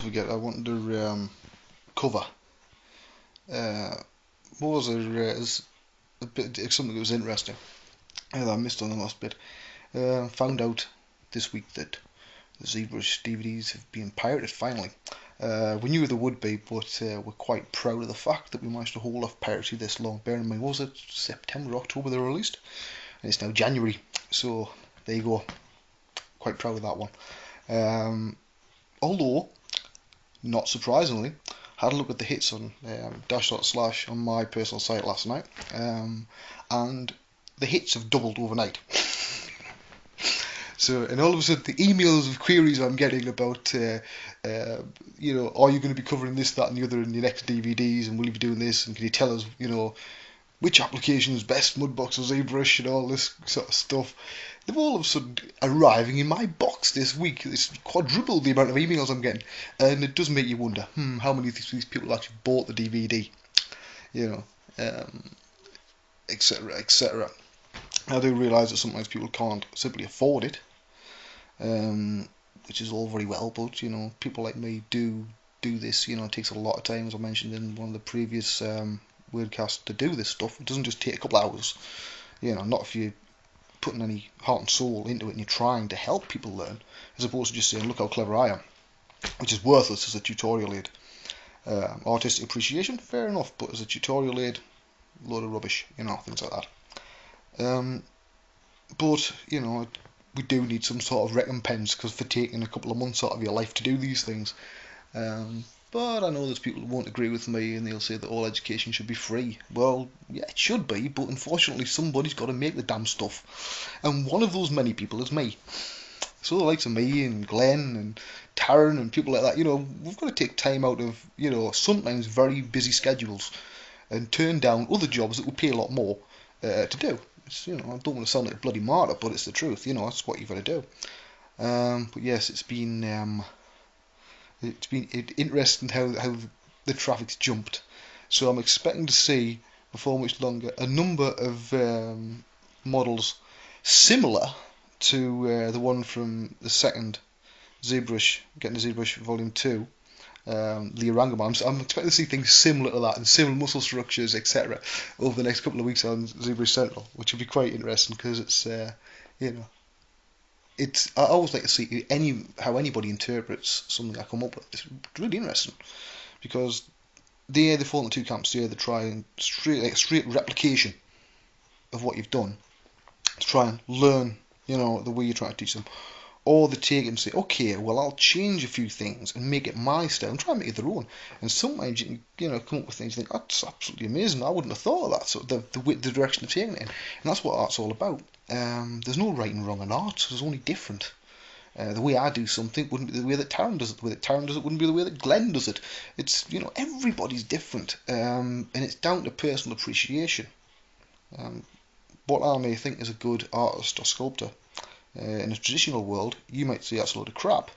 forget, I wanted to cover. What was it? It's a bit something that was interesting that I missed on the last bit. Found out this week that the ZBrush DVDs have been pirated finally. We knew they would be, but we're quite proud of the fact that we managed to hold off piracy this long. Bear in mind, what was it? September, October they were released? And it's now January, so there you go. Quite proud of that one. Although, not surprisingly, had a look at the hits on dash.slash on my personal site last night, and the hits have doubled overnight. So, and all of a sudden, the emails of queries I'm getting about, are you going to be covering this, that, and the other in your next DVDs, and will you be doing this, and can you tell us, which application is best, Mudbox or ZBrush, and all this sort of stuff. They've all of a sudden arriving in my box this week. It's quadrupled the amount of emails I'm getting, and it does make you wonder, how many of these people actually bought the DVD, etc., etc. I do realise that sometimes people can't simply afford it, which is all very well, but people like me do this. It takes a lot of time, as I mentioned in one of the previous Waynecast, to do this stuff. It doesn't just take a couple of hours, not if you're putting any heart and soul into it and you're trying to help people learn, as opposed to just saying, look how clever I am, which is worthless as a tutorial aid. Artistic appreciation, fair enough, but as a tutorial aid, load of rubbish, things like that. But we do need some sort of recompense for taking a couple of months out of your life to do these things. But I know there's people who won't agree with me, and they'll say that all education should be free. Well, yeah, it should be, but unfortunately somebody's got to make the damn stuff. And one of those many people is me. So the likes of me and Glenn and Taryn and people like that, we've got to take time out of, sometimes very busy schedules and turn down other jobs that would pay a lot more to do. It's, I don't want to sound like a bloody martyr, but it's the truth. That's what you've got to do. But yes, it's been interesting how the traffic's jumped. So I'm expecting to see, before much longer, a number of models similar to the one from the second ZBrush, getting the ZBrush Volume 2, the Orangutan. I'm expecting to see things similar to that, and similar muscle structures, etc., over the next couple of weeks on ZBrush Central, which will be quite interesting, because it's, I always like to see how anybody interprets something I come up with. It's really interesting, because they fall into two camps. They try and straight replication of what you've done to try and learn, the way you're trying to teach them, or they take it and say, okay, well, I'll change a few things and make it my style and try and make it their own. And sometimes you can come up with things you think, that's absolutely amazing, I wouldn't have thought of that. So the direction they're taking it in, and that's what art's all about. There's no right and wrong in art. There's only different. The way I do something wouldn't be the way that Taryn does it. The way that Taryn does it wouldn't be the way that Glenn does it. It's, everybody's different, and it's down to personal appreciation. What I may think is a good artist or sculptor in a traditional world, you might say that's a load of crap.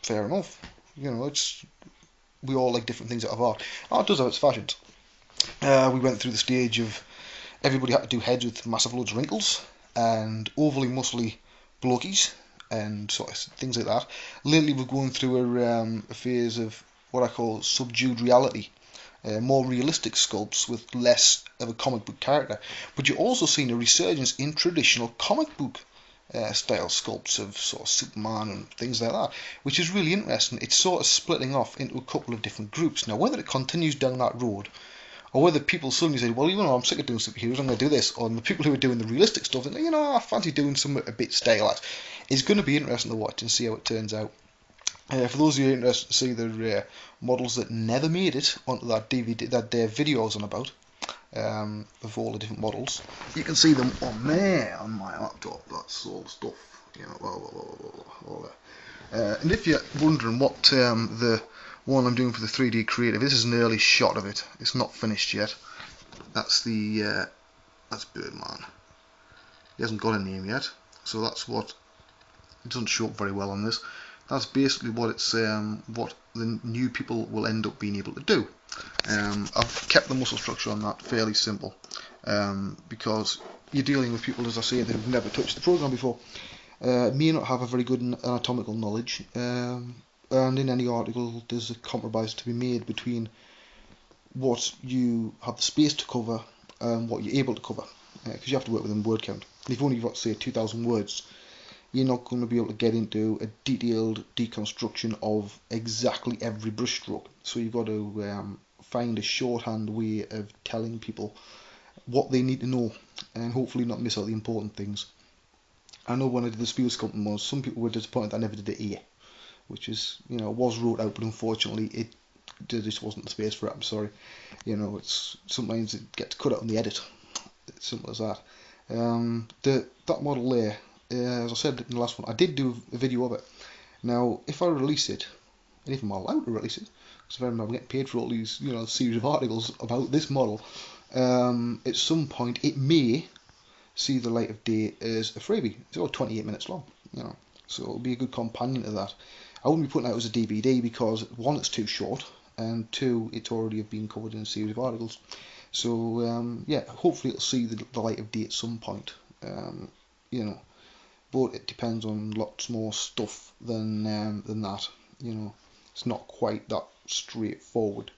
Fair enough. We all like different things out of art. Art does have its fashions. We went through the stage of everybody had to do heads with massive loads of wrinkles and overly muscly blokies and sort of things like that. Lately we're going through a phase of what I call subdued reality, more realistic sculpts with less of a comic book character. But you're also seeing a resurgence in traditional comic book style sculpts of sort of Superman and things like that, which is really interesting. It's sort of splitting off into a couple of different groups. Now, whether it continues down that road, or whether people suddenly say, well, I'm sick of doing superheroes, I'm going to do this, or the people who are doing the realistic stuff, think, I fancy doing something a bit stylized. It's going to be interesting to watch and see how it turns out. For those of you interested to see the models that never made it onto that DVD, that video I was on about, of all the different models, you can see them on there on my laptop. That's all the stuff, all there. And if you're wondering what the one I'm doing for the 3D creative, this is an early shot of it. It's not finished yet. That's that's Birdman. He hasn't got a name yet, so that's what. It doesn't show up very well on this. That's basically what it's what the new people will end up being able to do. I've kept the muscle structure on that fairly simple, because you're dealing with people, as I say, that have never touched the program before, may not have a very good anatomical knowledge, and in any article there's a compromise to be made between what you have the space to cover and what you're able to cover, because you have to work within word count. If you've only got, say, 2,000 words, you're not going to be able to get into a detailed deconstruction of exactly every brushstroke. So you've got to find a shorthand way of telling people what they need to know, and hopefully not miss out the important things. I know when I did the Spiel sculpting, some people were disappointed I never did the ear, which is, was wrote out, but unfortunately there just wasn't the space for it. I'm sorry. It's sometimes it gets cut out in the edit. It's simple as that. That model there, as I said in the last one, I did do a video of it. Now, if I release it, and if I'm allowed to release it, because I'm getting paid for all these, series of articles about this model, at some point it may see the light of day as a freebie. It's about 28 minutes long, so it'll be a good companion to that. I wouldn't be putting it out as a DVD because, one, it's too short, and two, it's already been covered in a series of articles. So yeah, hopefully it'll see the light of day at some point, but it depends on lots more stuff than that. It's not quite that straightforward,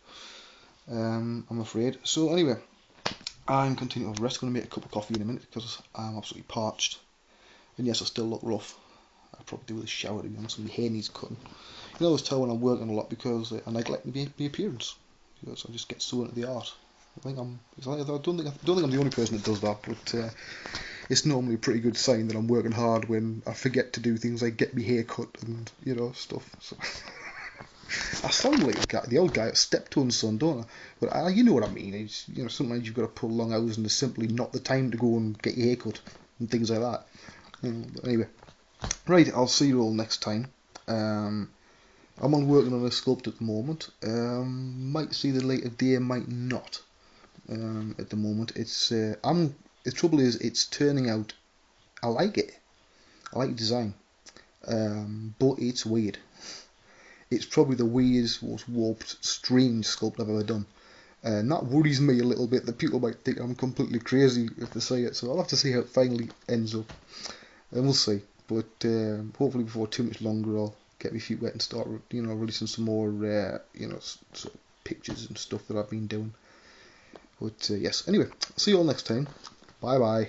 I'm afraid. So anyway, I'm continuing to rest. I'm going to make a cup of coffee in a minute because I'm absolutely parched, and yes, I still look rough. I probably do with a shower, to be honest. My hair needs cutting. You can always tell when I'm working a lot because I neglect my appearance, because I just get so into the art. I don't think I'm the only person that does that, but it's normally a pretty good sign that I'm working hard when I forget to do things like get my hair cut and stuff. So I sound like the old guy at Steptoe's son, don't I? But you know what I mean. It's, sometimes you've got to pull long hours and there's simply not the time to go and get your hair cut and things like that. But anyway, right, I'll see you all next time. I'm working on a sculpt at the moment. Might see the light of day, might not. At the moment, the trouble is, it's turning out. I like it. I like the design, but it's weird. It's probably the weirdest, most warped, strange sculpt I've ever done, and that worries me a little bit. That people might think I'm completely crazy if they say it. So I'll have to see how it finally ends up, and we'll see. But hopefully, before too much longer, I'll get my feet wet and start, releasing some more, sort of pictures and stuff that I've been doing. But yes, anyway, see you all next time. Bye bye.